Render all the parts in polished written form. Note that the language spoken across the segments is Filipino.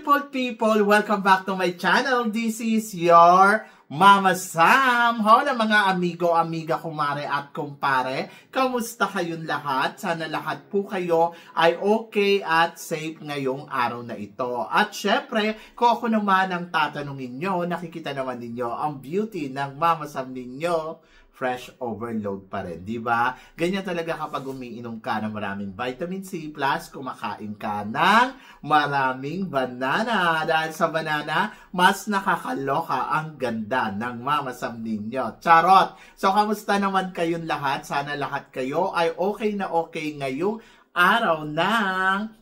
people, welcome back to my channel. This is your Mama Sam. Hola mga amigo, amiga, kumare at kumpare. Kamusta kayong lahat? Sana lahat po kayo ay okay at safe ngayong araw na ito. At syempre, kung ako naman ang tatanungin nyo, nakikita naman ninyo ang beauty ng Mama Sam ninyo. Fresh overload pa rin, di ba? Ganyan talaga kapag umiinom ka ng maraming vitamin C plus kumakain ka ng maraming banana. Dahil sa banana, mas nakakaloka ang ganda ng Mama Sam ninyo. Charot! So, kamusta naman kayong lahat? Sana lahat kayo ay okay na okay ngayong araw ng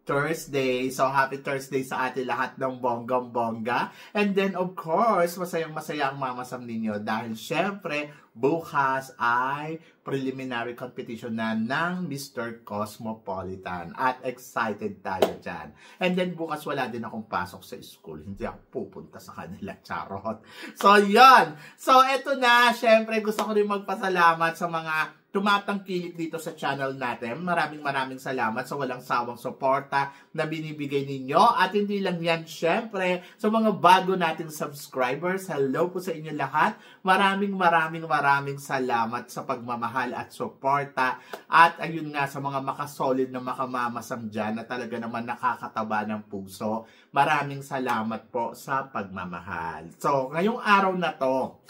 Thursday. So, happy Thursday sa atin lahat ng bonggang-bongga. And then, of course, masayang-masaya ang Mama Sam ninyo dahil syempre, bukas ay preliminary competition na ng Mr. Cosmopolitan. At excited tayo dyan. And then, bukas wala din akong pasok sa school. Hindi ako pupunta sa kanila. Charot. So, yan. So, eto na. Syempre, gusto ko rin magpasalamat sa mga tumatangkilik dito sa channel natin. Maraming salamat sa walang sawang suporta na binibigay ninyo. At hindi lang yan, syempre, sa mga bago nating subscribers, hello po sa inyo lahat. Maraming salamat sa pagmamahal at suporta. At ayun nga, sa mga makasolid na makamamasam dyan na talaga naman nakakataba ng puso. Maraming salamat po sa pagmamahal. So, ngayong araw na to,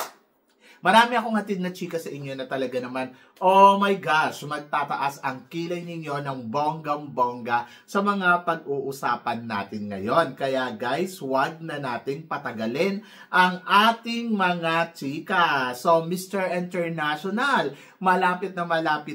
marami akong hatid na chika sa inyo na talaga naman, oh my gosh, magtataas ang kilay ninyo ng bonggang-bongga sa mga pag-uusapan natin ngayon. Kaya guys, wag na nating patagalin ang ating mga chika. So, Mr. International, malapit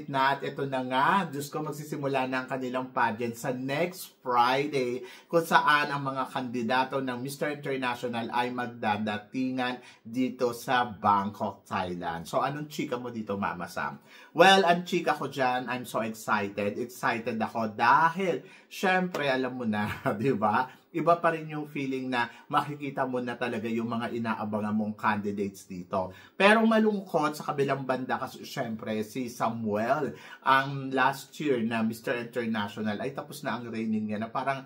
na at ito na nga, Diyos ko, magsisimula na ang kanilang pageant sa next Friday kung saan ang mga kandidato ng Mr. International ay magdadatingan dito sa Bangkok, Thailand. So, anong chika mo dito, Mama Sam? Well, ang chika ko dyan, I'm so excited. Excited ako dahil, syempre, alam mo na, di ba? Iba pa rin yung feeling na makikita mo na talaga yung mga inaabangan mong candidates dito. Pero malungkot sa kabilang banda kasi, syempre, si Samuel, ang last year na Mr. International, ay tapos na ang reigning niya na parang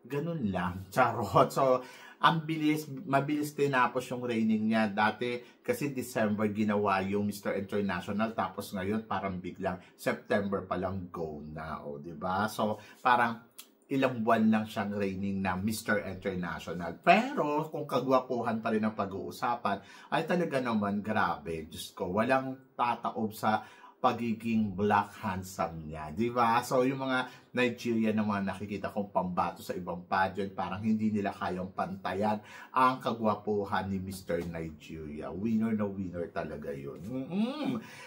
ganun lang. Charot. So, mabilis tinapos yung reigning niya. Dati kasi December ginawa yung Mr. International, tapos ngayon parang biglang September pa lang go na, o diba? So parang ilang buwan lang siyang reigning na Mr. International. Pero kung kagwapuhan pa rin ang pag-uusapan, ay talaga naman grabe. Diyos ko, walang tataob sa pagiging black handsome niya, di ba? So, yung mga Nigerian na mga nakikita kong pambato sa ibang pageant, parang hindi nila kayang pantayan ang kagwapuhan ni Mr. Nigeria. Winner na winner talaga yun.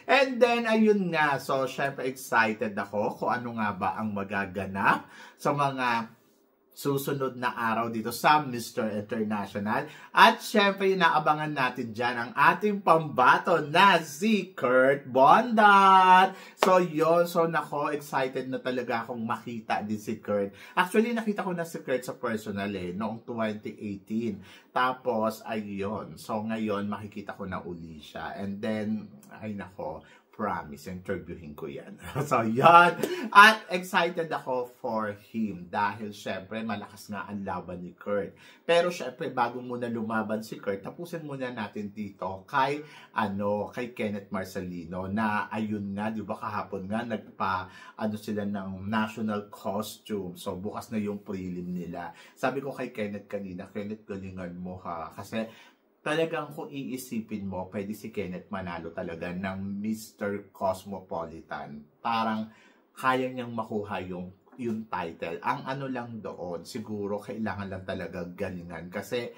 And then, ayun nga. So, syempre excited ako kung ano nga ba ang magaganap sa mga susunod na araw dito sa Mr. International. At syempre, inaabangan natin dyan ang ating pambato na si Kurt Bondat. So, yun. So, nako, excited na talaga akong makita din si Kurt. Actually, nakita ko na si Kurt sa personal noong 2018. Tapos, ayun. So, ngayon, makikita ko na uli siya. And then, ay nako, promise, interviewin ko yan. So, yan. At excited ako for him dahil syempre malakas nga ang laban ni Kurt. Pero syempre bago muna lumaban si Kurt, tapusin muna natin dito kay Kenneth Marcelino na ayun nga, di ba kahapon nga sila ng national costume. So, bukas na yung prelim nila. Sabi ko kay Kenneth kanina, Kenneth, galingan mo ha. Kasi talagang kung iisipin mo, pwede si Kenneth manalo talaga ng Mr. Cosmopolitan. Parang kaya niyang makuha yung title. Ang ano lang doon, siguro kailangan lang talaga galingan. Kasi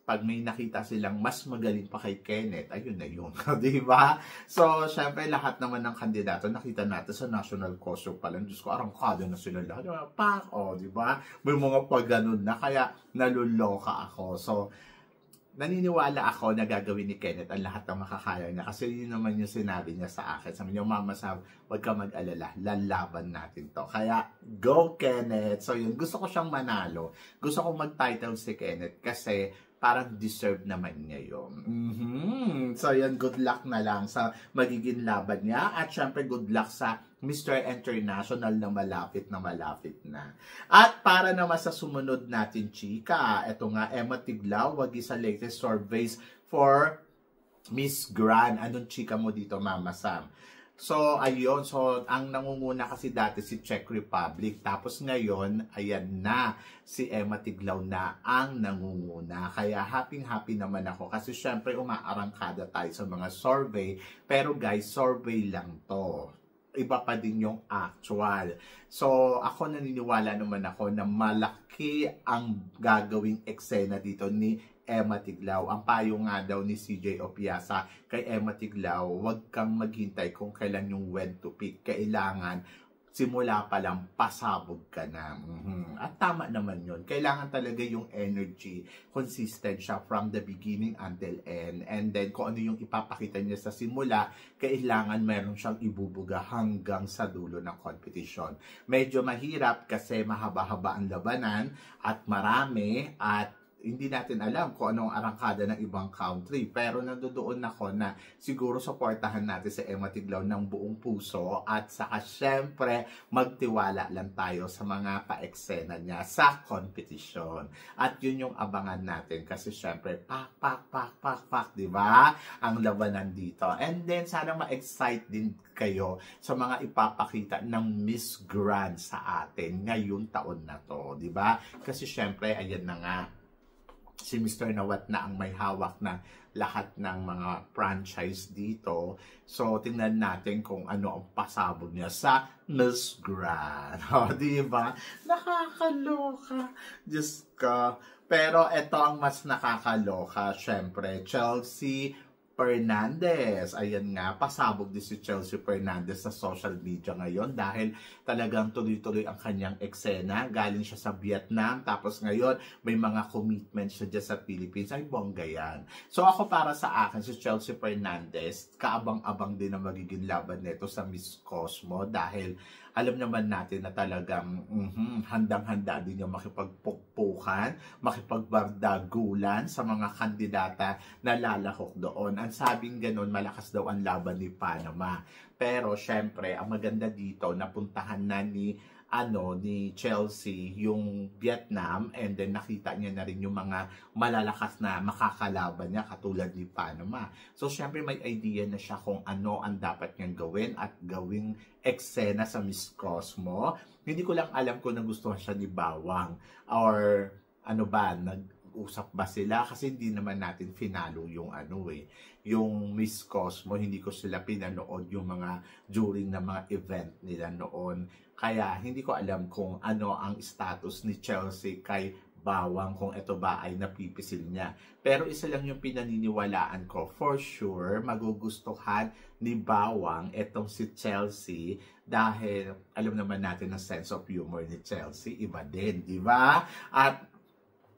pag may nakita silang mas magaling pa kay Kenneth, ayun na yun. Diba? So, syempre lahat naman ng kandidato, nakita natin sa national costume pa lang. Diyos ko, arangkado na sila lahat. Diba? May mga pag ganun na, kaya naluloka ako. So, naniniwala ako na gagawin ni Kenneth ang lahat ng makakaya niya. Kasi yun naman yung sinabi niya sa akin. Sabi niya, Mama Sam, huwag ka mag-alala. Lalaban natin to. Kaya, go Kenneth! So yun, gusto ko siyang manalo. Gusto ko mag-title si Kenneth kasi parang deserve naman niya yun. So yun, good luck na lang sa magiging laban niya. At syempre, good luck sa Mr. International na malapit na. At para naman sa sumunod natin, chika, eto nga, Emma Tiglao, wagi sa latest surveys for Miss Grand. Anong chika mo dito, Mama Sam? So, ayun. So, ang nangunguna kasi dati si Czech Republic. Tapos ngayon, ayan na, si Emma Tiglao na ang nangunguna. Kaya happy naman ako. Kasi syempre, umaarangkada tayo sa mga survey. Pero guys, survey lang to. Iba pa din yung actual. So, ako naniniwala naman ako na malaki ang gagawing eksena dito ni Emma Tiglao. Ang payo nga daw ni CJ Opiasa kay Emma Tiglao, huwag kang maghintay kung kailan yung when to pick. Kailangan simula pa lang, pasabog ka na. At tama naman yun. Kailangan talaga yung energy, consistent siya from the beginning until end. And then, kung ano yung ipapakita niya sa simula, kailangan meron siyang ibubuga hanggang sa dulo ng competition. Medyo mahirap kasi mahaba-haba ang labanan at marami at hindi natin alam kung anong arangkada ng ibang country. Pero nandoon ako na siguro supportahan natin sa Emma Tiglao ng buong puso at saka syempre magtiwala lang tayo sa mga pa-eksena niya sa competition. At yun yung abangan natin kasi syempre pak, di ba? Ang labanan dito. And then sana ma-excite din kayo sa mga ipapakita ng Miss Grand sa atin ngayong taon na to, di ba? Kasi syempre ayan na nga, si Mr. Nawat na ang may hawak na lahat ng mga franchise dito. So, tingnan natin kung ano ang pasabog niya sa Miss Grand. O, diba? Nakakaloka. Diyos ka. Pero ito ang mas nakakaloka. Siyempre, Chelsea Fernandez. Ayan nga, pasabog din si Chelsea Fernandez sa social media ngayon dahil talagang tuloy-tuloy ang kanyang eksena. Galing siya sa Vietnam, tapos ngayon may mga commitments siya dyan sa Philippines. Ay, bongga yan. So ako para sa akin, si Chelsea Fernandez, kaabang-abang din ang magiging laban nito sa Miss Cosmo dahil alam naman natin na talagang handang-handa din yung makipagpukpukan, makipagbardagulan sa mga kandidata na lalahok doon. Ang sabing ganun, malakas daw ang laban ni Panama. Pero syempre, ang maganda dito, napuntahan na ni Chelsea yung Vietnam, and then nakita niya na rin yung mga malalakas na makakalaban niya katulad ni Panama. So syempre may idea na siya kung ano ang dapat niyang gawin at gawing eksena sa Miss Cosmo. Hindi ko lang alam kung nagustuhan siya ni Bawang or ano ba, nag-usap ba sila kasi hindi naman natin finalo yung yung Miss Cosmo, hindi ko sila pinanood yung mga during na mga event nila noon. Kaya hindi ko alam kung ano ang status ni Chelsea kay Bawang, kung ito ba ay napipisil niya. Pero isa lang yung pinaniniwalaan ko, for sure, magugustuhan ni Bawang etong si Chelsea dahil alam naman natin ang sense of humor ni Chelsea, iba din, di ba? At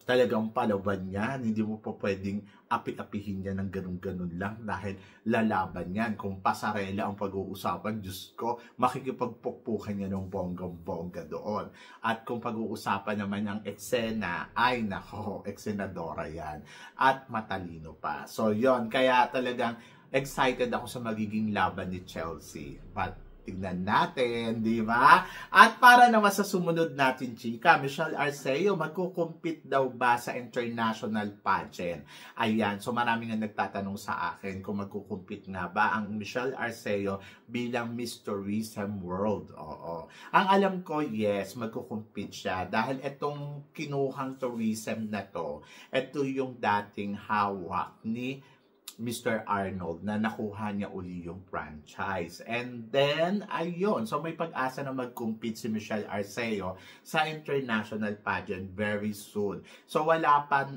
talagang palaban yan, hindi mo pa pwedeng api-apihin yan ng ganun-ganun lang dahil lalaban yan. Kung pasarela ang pag-uusapan, Diyos ko, makikipagpukpukan yan ng bonggang-bongga doon. At kung pag-uusapan naman ng eksena, ay nako, eksenadora yan. At matalino pa. So yon, kaya talagang excited ako sa magiging laban ni Chelsea. But tignan natin, di ba? At para naman sa sumunod natin, chika, Michelle Arceo, magkukumpit daw ba sa international pageant? Ayan, so maraming nga nagtatanong sa akin kung magkukumpit nga ba ang Michelle Arceo bilang Miss Tourism World. Oo. Ang alam ko, yes, magkukumpit siya dahil itong kinuhang tourism na to, ito yung dating hawak ni Mr. Arnold na nakuha niya uli yung franchise. And then, ayun. So, may pag-asa na mag-compete si Michelle Arceo sa international pageant very soon. So, wala pa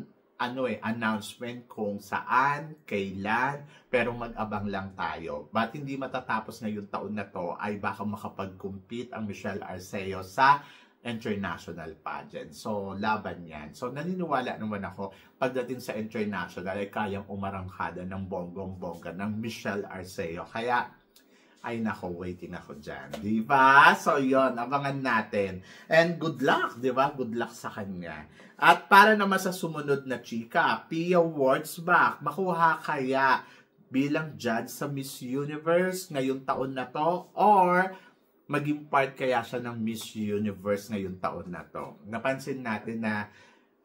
announcement kung saan, kailan, pero mag-abang lang tayo. But hindi matatapos ngayong taon na to ay baka makapag-compete ang Michelle Arceo sa international pageant. So, laban yan. So, naniniwala naman ako, pagdating sa international, ay kayang umarangkada ng bonggong-bongga ng Michelle Arceo. Kaya, ay nako, waiting ako dyan. Diba? So, yon, abangan natin. And good luck, diba? Good luck sa kanya. At para naman sa sumunod na chika, Pia Wurtzbach, makuha kaya bilang judge sa Miss Universe ngayong taon na to, or maging part kaya siya ng Miss Universe ngayong taon na to. Napansin natin na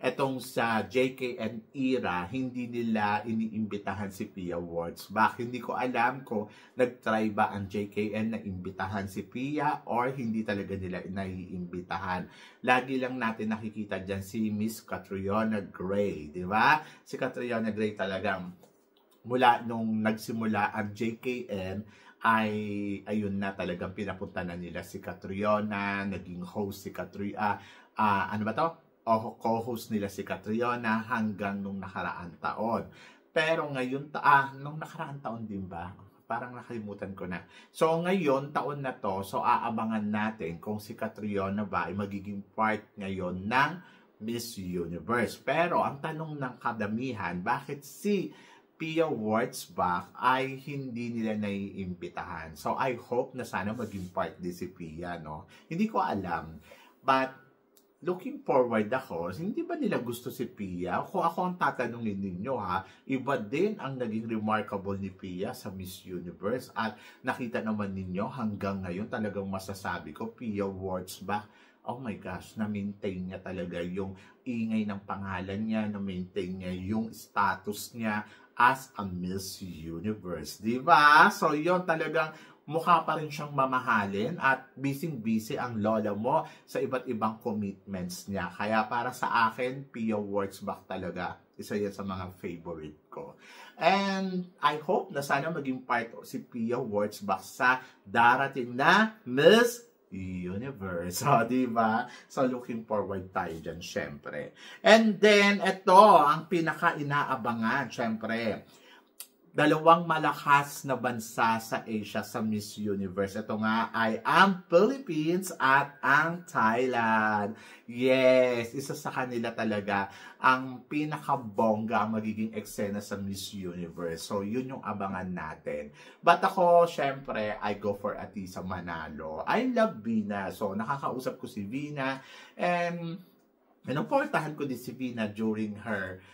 etong sa JKN era, hindi nila iniimbitahan si Pia Wurtzbach. Hindi ko alam kung nag-try ba ang JKN na imbitahan si Pia or hindi talaga nila naiimbitahan. Lagi lang natin nakikita dyan si Miss Catriona Gray, di ba? Si Catriona Gray talagang mula nung nagsimula ang JKN, ay ayun na talagang pinapunta na nila si Catriona, naging host si Catriona, ano ba to? O co-host nila si Catriona hanggang nung nakaraang taon. Pero ngayon, nung nakaraang taon din ba? Parang nakalimutan ko na. So ngayon, taon na to, so aabangan natin kung si Catriona ba ay magiging part ngayon ng Miss Universe. Pero ang tanong ng kadamihan, bakit si Pia Wurtzbach ay hindi nila naiimbitahan? So I hope na sana maging part din si Pia, no? Hindi ko alam. But looking forward ako, hindi ba nila gusto si Pia? Kung ako ang tatanungin ninyo ha, iba din ang naging remarkable ni Pia sa Miss Universe. At nakita naman ninyo hanggang ngayon talagang masasabi ko, Pia Wurtzbach, oh my gosh, na-maintain niya talaga yung ingay ng pangalan niya, na-maintain niya yung status niya as a Miss Universe. Diba? So yon talagang mukha pa rin siyang mamahalin at busy-busy ang lola mo sa iba't ibang commitments niya. Kaya para sa akin, Pia Wurtzbach talaga. Isa yan sa mga favorite ko. And I hope na sana maging part si Pia Wurtzbach sa darating na Miss Universe. So, diba? So, looking forward tayo dyan, syempre. And then, ito, ang pinaka-inaabangan, syempre, dalawang malakas na bansa sa Asia sa Miss Universe. Ito nga ay ang Philippines at ang Thailand. Yes, isa sa kanila talaga ang pinakabongga ang magiging eksena sa Miss Universe. So, yun yung abangan natin. But ako, syempre, I go for Atisa Manalo. I love Vina. So, nakakausap ko si Vina. And pinuportahan ko din si Vina during her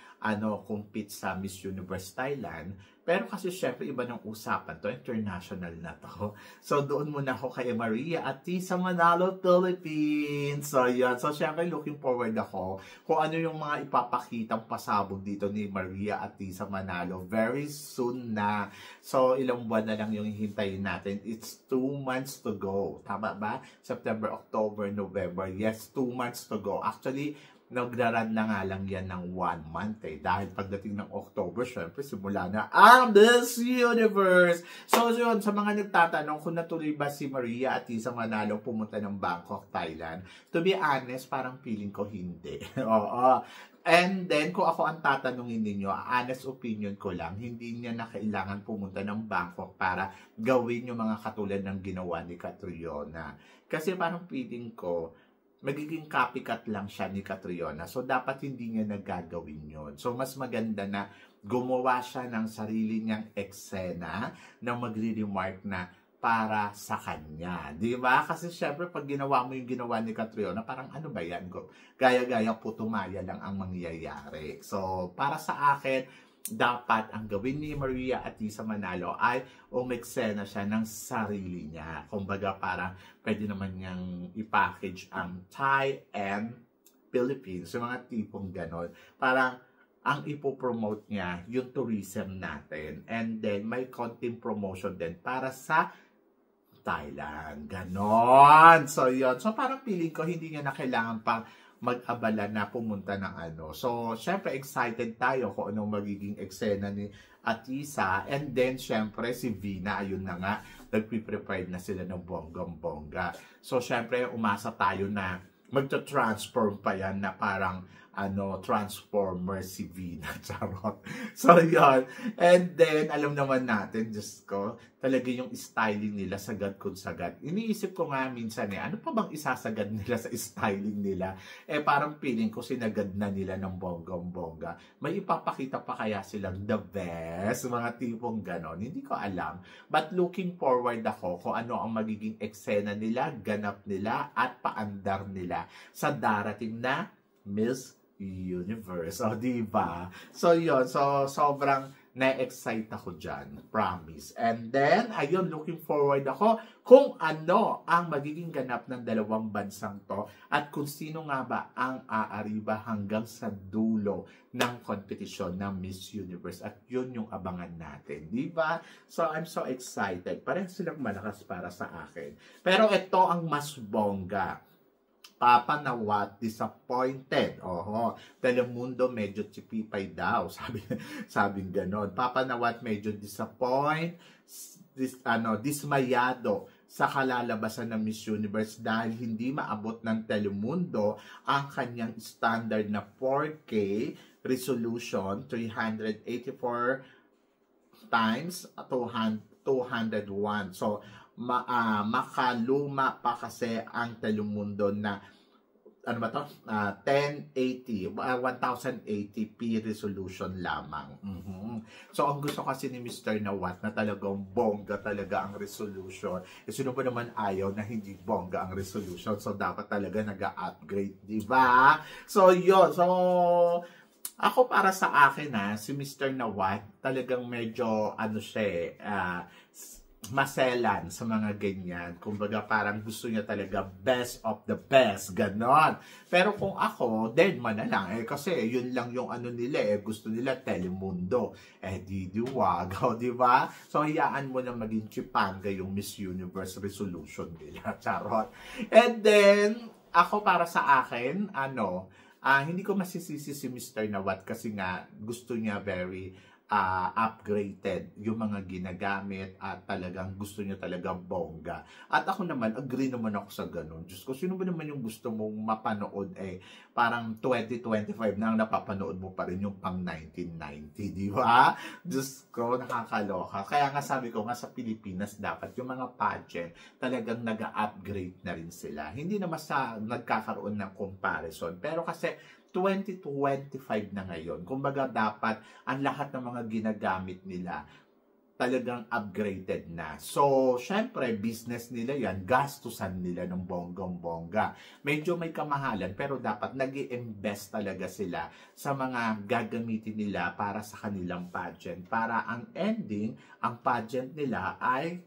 compete sa Miss Universe Thailand. Pero kasi syempre iba ng usapan to, international na to. So doon muna ako kay Maria Atisa Manalo, Philippines. So yan, so syempre looking forward ako kung ano yung mga ipapakitang pasabog dito ni Maria Atisa Manalo very soon na. So ilang buwan na lang yung hintayin natin. It's 2 months to go. Tama ba? September, October, November. Yes, 2 months to go. Actually, nagdaran na nga lang yan ng 1 month eh. Dahil pagdating ng October, syempre simula na ang Miss Universe. So yun, sa mga nagtatanong kung natuloy ba si Maria Atisa Manalo pumunta ng Bangkok, Thailand, to be honest, parang feeling ko hindi. Oo. And then, kung ako ang tatanungin ninyo, honest opinion ko lang, hindi niya na kailangan pumunta ng Bangkok para gawin yung mga katulad ng ginawa ni Catriona. Kasi parang feeling ko, magiging copycat lang siya ni Catriona. So, dapat hindi niya nagagawin yun. So, mas maganda na gumawa siya ng sarili niyang eksena na magre-remark na para sa kanya. Di ba? Kasi syempre, pag ginawa mo yung ginawa ni Catriona, parang ano ba yan? Gaya-gaya putumaya lang ang mangyayari. So, para sa akin, dapat ang gawin ni Maria Atisa Manalo ay umeksena siya ng sarili niya. Kumbaga parang pwede naman niyang i-package ang Thai and Philippines. Yung mga tipong ganon. Parang ang ipopromote niya yung tourism natin. And then may konting promotion din para sa Thailand. Ganon. So yun. So parang feeling ko hindi niya na kailangan pang mag-abala na pumunta ng ano. So, syempre, excited tayo kung anong magiging eksena ni Atisa. And then, syempre, si Vina, ayun na nga, nagpiprepare na sila ng bonggang-bongga. So, syempre, umasa tayo na magta-transform pa yan na parang transformer si Vina. Charot. So, yun. And then, alam naman natin, Diyos ko, talaga yung styling nila, sagad kung sagad. Iniisip ko nga minsan ano pa bang isasagad nila sa styling nila? Parang feeling ko sinagad na nila ng bonggang-bongga. May ipapakita pa kaya silang the best? Mga tipong ganon. Hindi ko alam. But looking forward ako kung ano ang magiging eksena nila, ganap nila, at paandar nila sa darating na Miss Universe. O, diba? So, yun. So, sobrang na-excite ako dyan. Promise. And then, ayun, looking forward ako kung ano ang magiging ganap ng dalawang bansang to at kung sino nga ba ang aariba hanggang sa dulo ng kompetisyon ng Miss Universe. At yun yung abangan natin. Diba? So, I'm so excited. Pareho silang malakas para sa akin. Pero ito ang mas bongga. Papa Nawat disappointed. Oho, Telemundo medyo chipipay daw. Sabing ganon. Papa Nawat medyo dismayado sa kalalabasan ng Miss Universe dahil hindi maabot ng Telemundo ang kanyang standard na 4K resolution, 384 times 201. So, makaluma pa kasi ang Telemundo na 1080 1080p resolution lamang. So ang gusto kasi ni Mr. Nawat na talagang bongga talaga ang resolution. Sino ba naman ayaw na hindi bongga ang resolution? So dapat talaga nag-upgrade, di ba? So yun. So ako para sa akin si Mr. Nawat talagang medyo maselan sa mga ganyan. Kumbaga parang gusto niya talaga best of the best. Ganon. Pero kung ako, dead man na lang. Kasi yun lang yung nila. Gusto nila Telemundo. Diwag. Diba? So hayaan mo na maging chipanga yung Miss Universe resolution nila. Charot. And then, ako para sa akin, hindi ko masisisi si Mr. Nawat kasi nga gusto niya very upgraded yung mga ginagamit at talagang gusto niya talaga bongga. At ako naman, agree naman ako sa ganun. Diyos ko, sino ba naman yung gusto mong mapanood parang 2025 na ang napapanood mo pa rin yung pang 1990, di ba? Diyos ko, nakakaloka. Kaya nga sabi ko nga sa Pilipinas dapat yung mga pageant talagang nag-upgrade na rin sila. Hindi naman nagkakaroon ng comparison. Pero kasi 2025 na ngayon. Kumbaga dapat ang lahat ng mga ginagamit nila talagang upgraded na. So, syempre, business nila yan, gastusan nila ng bonggang-bongga. Medyo may kamahalan, pero dapat nag-i-invest talaga sila sa mga gagamitin nila para sa kanilang pageant. Para ang ending, ang pageant nila ay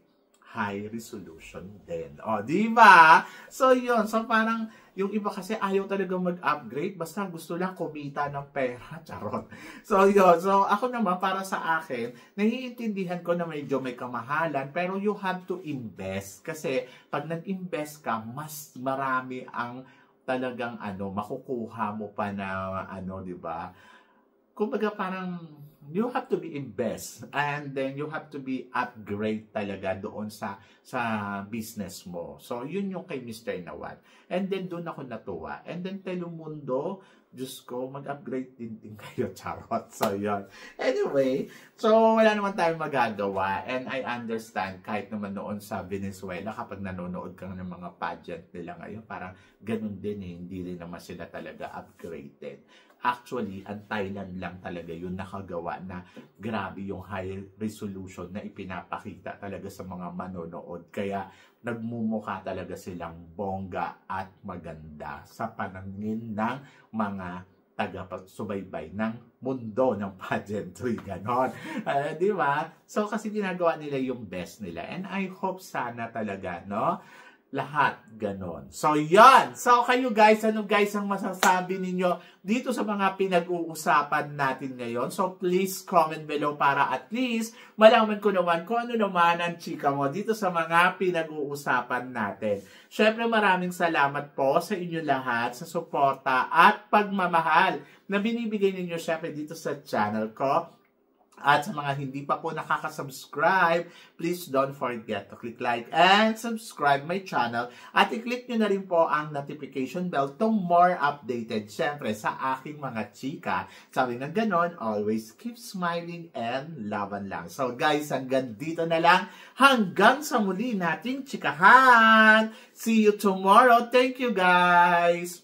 high resolution din. Di ba? So, yun. So, parang yung iba kasi ayaw talaga mag-upgrade. Basta gusto lang kumita ng pera. Charot. So, yun. So, ako naman, para sa akin, naiintindihan ko na medyo may kamahalan, pero you have to invest. Kasi, pag nag-invest ka, mas marami ang talagang makukuha mo pa na di ba? Kumbaga parang you have to be invest and then you have to be upgrade talaga doon sa business mo. So, yun yung kay Mr. Nawat. And then, doon ako natuwa. And then, Telemundo, Diyos ko, mag-upgrade din kayo, charot. So, yun. Anyway, so, wala naman tayong magagawa. And I understand, kahit naman noon sa Venezuela, kapag nanonood ka ng mga pageant nila ngayon, parang ganun din hindi rin naman sila talaga upgraded. Actually, ang Thailand lang talaga yung nakagawa na grabe yung high resolution na ipinapakita talaga sa mga manonood. Kaya nagmumukha talaga silang bongga at maganda sa panangin ng mga taga-subaybay ng mundo ng pageantry. Ganon. Di ba? So, kasi ginagawa nila yung best nila. And I hope sana talaga, lahat ganon. So, yan. So, kayo guys, ano guys ang masasabi ninyo dito sa mga pinag-uusapan natin ngayon? So, please comment below para at least malaman ko naman kung ano naman ang chika mo dito sa mga pinag-uusapan natin. Syempre, maraming salamat po sa inyo lahat sa suporta at pagmamahal na binibigay ninyo syempre dito sa channel ko. At sa mga hindi pa po nakaka-subscribe, please don't forget to click like and subscribe my channel. At i-click nyo na rin po ang notification bell to more updated, syempre, sa aking mga chika. Sabi nga ganon, always keep smiling and laban lang. So guys, hanggang dito na lang. Hanggang sa muli nating chikahan. See you tomorrow. Thank you guys.